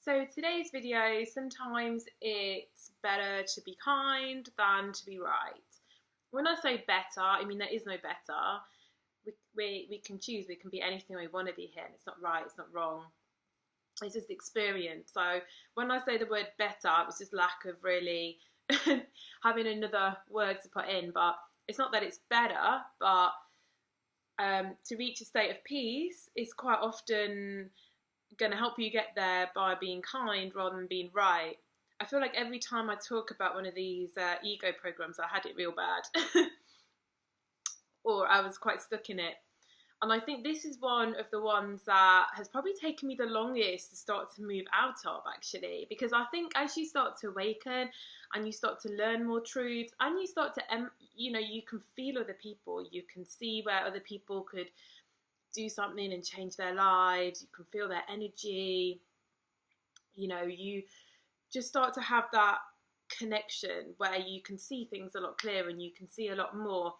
So today's video, sometimes it's better to be kind than to be right. When I say better, I mean there is no better. We can choose, we can be anything we want to be here. And it's not right, it's not wrong. It's just experience. So when I say the word better, it was just lack of really having another word to put in. But it's not that it's better, but to reach a state of peace is quite often going to help you get there by being kind rather than being right. I feel like every time I talk about one of these ego programs, I had it real bad or I was quite stuck in it. And I think this is one of the ones that has probably taken me the longest to start to move out of, actually, because I think as you start to awaken and you start to learn more truths and you start to, you can feel other people, you can see where other people could do something and change their lives, you can feel their energy, you just start to have that connection where you can see things a lot clearer and you can see a lot more.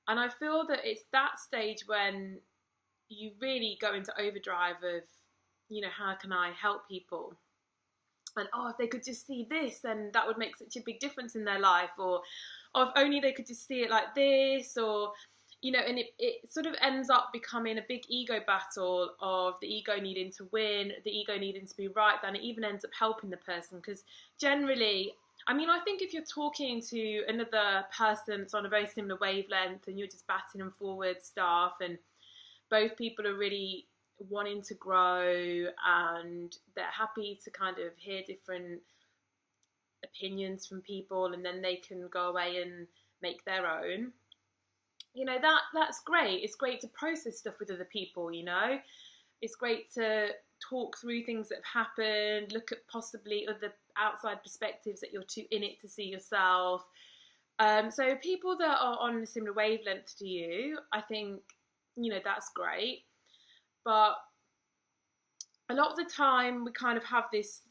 And I feel that it's that stage when you really go into overdrive of, how can I help people? And, if they could just see this, then that would make such a big difference in their life. Or if only they could just see it like this, or, and it sort of ends up becoming a big ego battle of the ego needing to win, the ego needing to be right, then it even ends up helping the person. Because generally, I think if you're talking to another person that's on a very similar wavelength and you're just batting them forward stuff and both people are really wanting to grow and they're happy to kind of hear different opinions from people and then they can go away and make their own, that's great. It's great to process stuff with other people, It's great to talk through things that have happened, look at possibly other outside perspectives that you're too in it to see yourself. So people that are on a similar wavelength to you, I think, that's great. But a lot of the time we kind of have this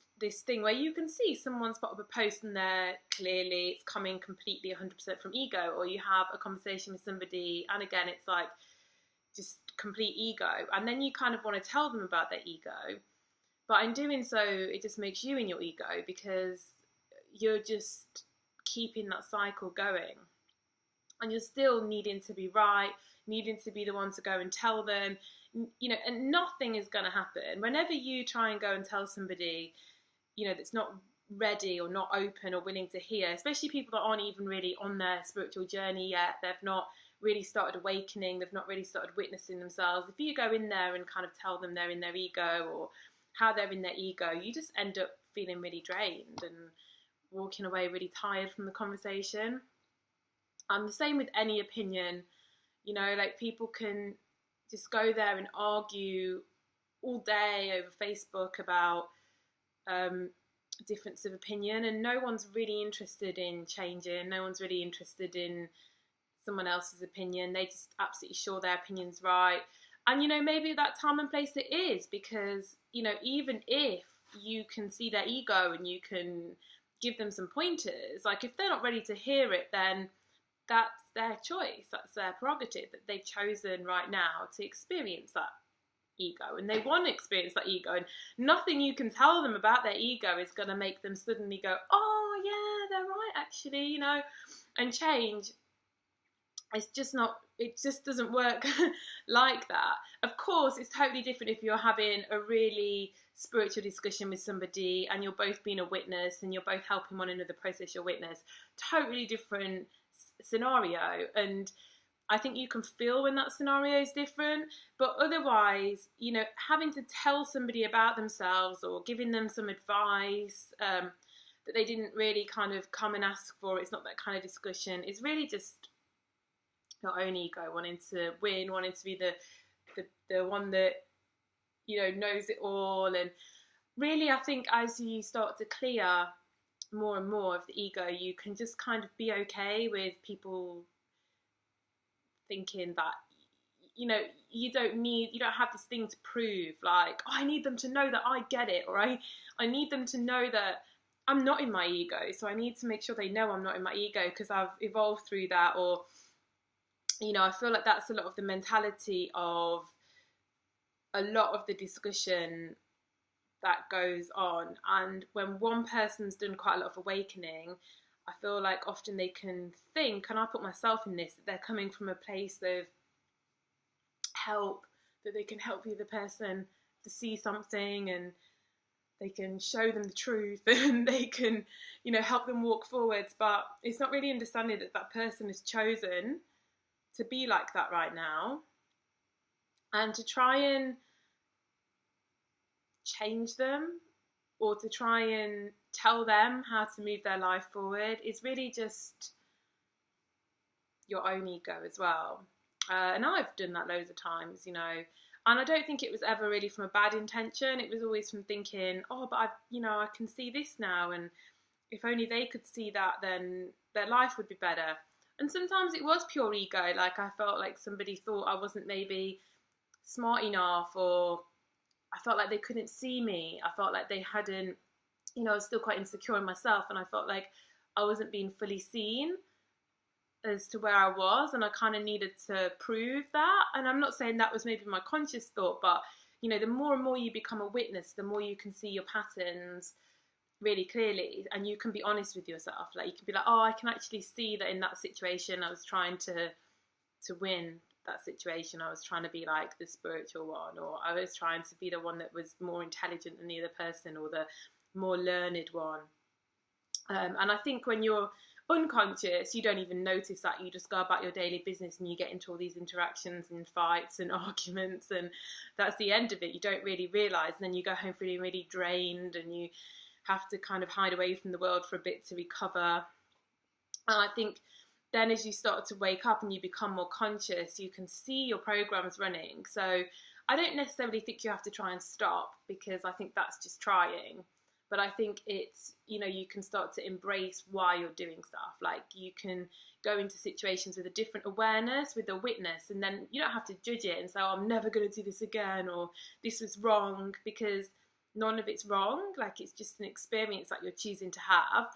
thing where you can see someone's put up a post and there clearly it's coming completely 100% from ego, or you have a conversation with somebody and again it's like just complete ego, and then you kind of want to tell them about their ego, but in doing so it just makes you in your ego because you're just keeping that cycle going and you're still needing to be right, needing to be the one to go and tell them, and nothing is going to happen whenever you try and go and tell somebody that's not ready or not open or willing to hear, especially people that aren't even really on their spiritual journey yet. They've not really started awakening, they've not really started witnessing themselves. If you go in there and kind of tell them they're in their ego or how they're in their ego, you just end up feeling really drained and walking away really tired from the conversation. And the same with any opinion, like people can just go there and argue all day over Facebook about difference of opinion, and no one's really interested in changing, no one's really interested in someone else's opinion. They just absolutely sure their opinion's right. And maybe at that time and place it is, because even if you can see their ego and you can give them some pointers, like if they're not ready to hear it, then that's their choice, that's their prerogative, that they've chosen right now to experience that ego and they want to experience that ego, and nothing you can tell them about their ego is going to make them suddenly go, oh yeah, they're right actually, and change. It's just not, it just doesn't work like that. Of course it's totally different if you're having a really spiritual discussion with somebody and you're both being a witness and you're both helping one another process your witness. Totally different scenario, and I think you can feel when that scenario is different. But otherwise, having to tell somebody about themselves or giving them some advice that they didn't really kind of come and ask for, it's not that kind of discussion. It's really just your own ego wanting to win, wanting to be the one that, knows it all. And really, I think as you start to clear more and more of the ego, you can just kind of be okay with people thinking that you don't have this thing to prove, like, I need them to know that I get it, or I need them to know that I'm not in my ego, so I need to make sure they know I'm not in my ego because I've evolved through that. Or I feel like that's a lot of the mentality of a lot of the discussion that goes on. And when one person's done quite a lot of awakening, I feel like often they can think, and I put myself in this, that they're coming from a place of help, that they can help the other person to see something, and they can show them the truth, and they can, help them walk forwards. But it's not really understanding that that person has chosen to be like that right now, and to try and change them, or to try and tell them how to move their life forward, is really just your own ego as well. And I've done that loads of times, and I don't think it was ever really from a bad intention. It was always from thinking, oh, but I can see this now, and if only they could see that, then their life would be better. And sometimes it was pure ego. Like, I felt like somebody thought I wasn't maybe smart enough, or I felt like they couldn't see me. I felt like they hadn't, I was still quite insecure in myself, and I felt like I wasn't being fully seen as to where I was, and I kind of needed to prove that. And I'm not saying that was maybe my conscious thought, but the more and more you become a witness, the more you can see your patterns really clearly, and you can be honest with yourself. Like, you can be like, oh, I can actually see that in that situation I was trying to win that situation. I was trying to be like the spiritual one, or I was trying to be the one that was more intelligent than the other person, or the more learned one. And I think when you're unconscious, you don't even notice that. You just go about your daily business, and you get into all these interactions and fights and arguments, and that's the end of it. You don't really realise, and then you go home feeling really drained, and you have to kind of hide away from the world for a bit to recover. And I think then as you start to wake up and you become more conscious, you can see your programs running. So I don't necessarily think you have to try and stop, because I think that's just trying. But I think it's, you can start to embrace why you're doing stuff. Like, you can go into situations with a different awareness, with a witness, and then you don't have to judge it and say, oh, I'm never going to do this again, or this was wrong, because none of it's wrong. Like, it's just an experience that you're choosing to have.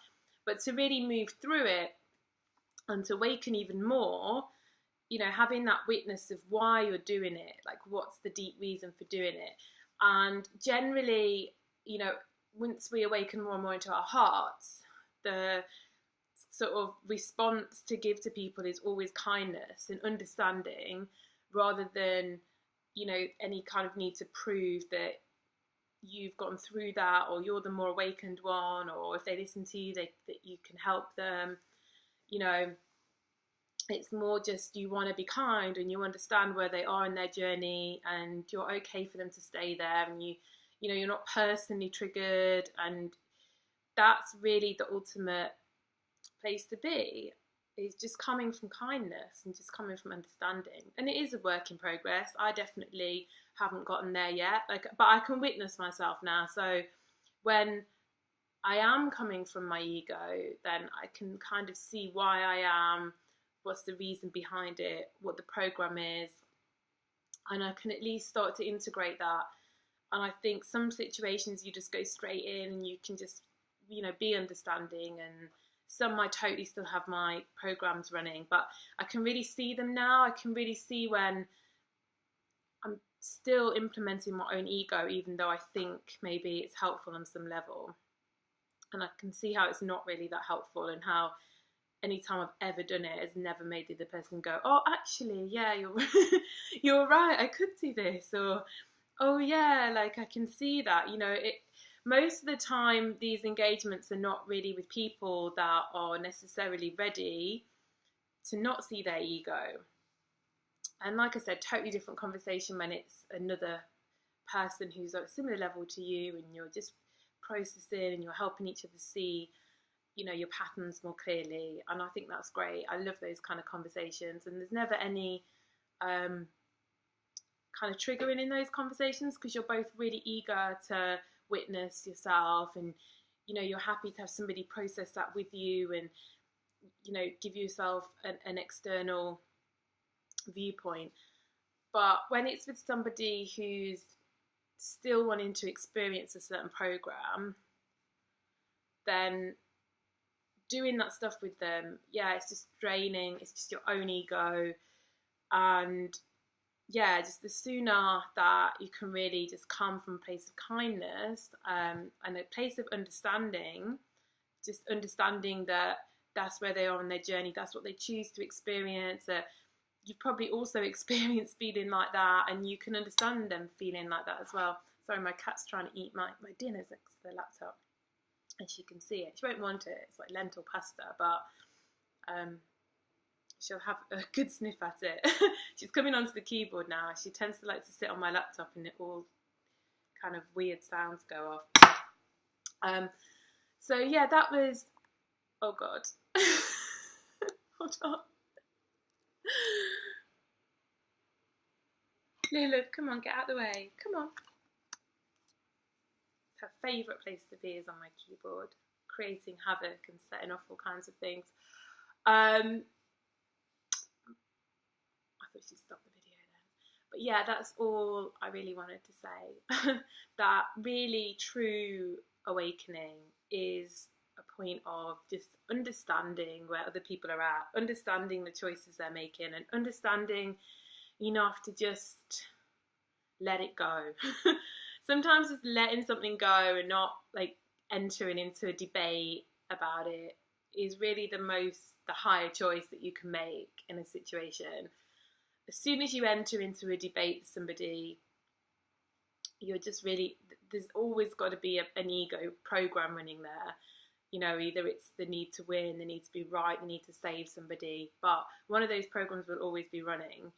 But to really move through it and to awaken even more, having that witness of why you're doing it, like, what's the deep reason for doing it. And generally, once we awaken more and more into our hearts, the sort of response to give to people is always kindness and understanding, rather than, any kind of need to prove that you've gone through that, or you're the more awakened one, or if they listen to you, that you can help them. It's more just, you want to be kind, and you understand where they are in their journey, and you're okay for them to stay there, and you're not personally triggered. And that's really the ultimate place to be, is just coming from kindness and just coming from understanding. And it is a work in progress. I definitely haven't gotten there yet, but I can witness myself now. So when I am coming from my ego, then I can kind of see why I am, what's the reason behind it, what the program is, and I can at least start to integrate that. And I think some situations you just go straight in, and you can just, be understanding, and some I totally still have my programs running, but I can really see them now. I can really see when I'm still implementing my own ego, even though I think maybe it's helpful on some level. And I can see how it's not really that helpful, and how any time I've ever done it has never made the other person go, oh, actually, yeah, you're right, I could do this, or oh yeah, like, I can see that. Most of the time these engagements are not really with people that are necessarily ready to not see their ego. And like I said, totally different conversation when it's another person who's at a similar level to you, and you're just processing, and you're helping each other see your patterns more clearly. And I think that's great. I love those kind of conversations, and there's never any kind of triggering in those conversations, because you're both really eager to witness yourself, and you're happy to have somebody process that with you, and give yourself an external viewpoint. But when it's with somebody who's still wanting to experience a certain program, then doing that stuff with them, yeah, it's just draining. It's just your own ego, and yeah, just the sooner that you can really just come from a place of kindness, and a place of understanding, just understanding that that's where they are on their journey, that's what they choose to experience, that you've probably also experienced feeling like that, and you can understand them feeling like that as well. Sorry, my cat's trying to eat my dinner next to the laptop, and she can see it. She won't want it. It's like lentil pasta, but um, she'll have a good sniff at it. She's coming onto the keyboard now. She tends to like to sit on my laptop, and it all kind of weird sounds go off. So yeah, that was. Oh God. Hold on. Lulu, come on, get out of the way. Come on. Her favourite place to be is on my keyboard, creating havoc and setting off all kinds of things. I thought she'd stop the video then. But yeah, that's all I really wanted to say. That really true awakening is a point of just understanding where other people are at, understanding the choices they're making, and understanding enough to just let it go. Sometimes just letting something go and not like entering into a debate about it is really the higher choice that you can make in a situation. As soon as you enter into a debate with somebody, you're just really, there's always got to be an ego program running there. You know, either it's the need to win, the need to be right, the need to save somebody, but one of those programs will always be running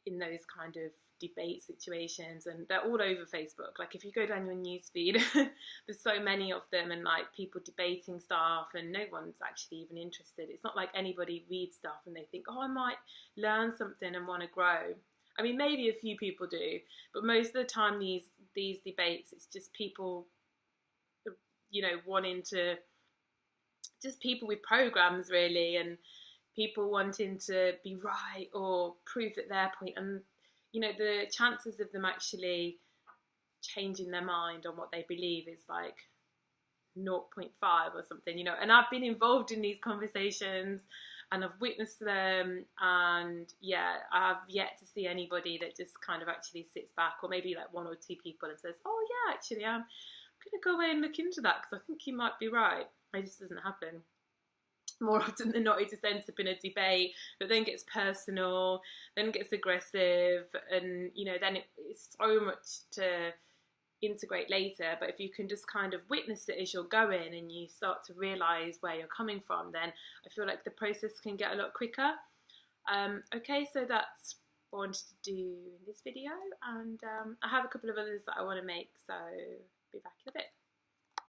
in those kind of debate situations, and they're all over Facebook. Like if you go down your newsfeed, there's so many of them, and like people debating stuff, and no one's actually even interested. It's not like anybody reads stuff and they think, oh, I might learn something and want to grow. I mean, maybe a few people do, but most of the time these debates, it's just people, you know, wanting to, just people with programs really, and people wanting to be right or prove that their point, and you know, the chances of them actually changing their mind on what they believe is like 0.5 or something, you know. And I've been involved in these conversations and I've witnessed them, and yeah, I've yet to see anybody that just kind of actually sits back, or maybe like one or two people, and says, oh yeah, actually I'm gonna go away and look into that because I think you might be right. It just doesn't happen. More often than not, it just ends up in a debate that then gets personal, then gets aggressive, and you know, then it's so much to integrate later. But if you can just kind of witness it as you're going and you start to realize where you're coming from, then I feel like the process can get a lot quicker. Okay, so that's what I wanted to do in this video, and I have a couple of others that I want to make, so be back in a bit.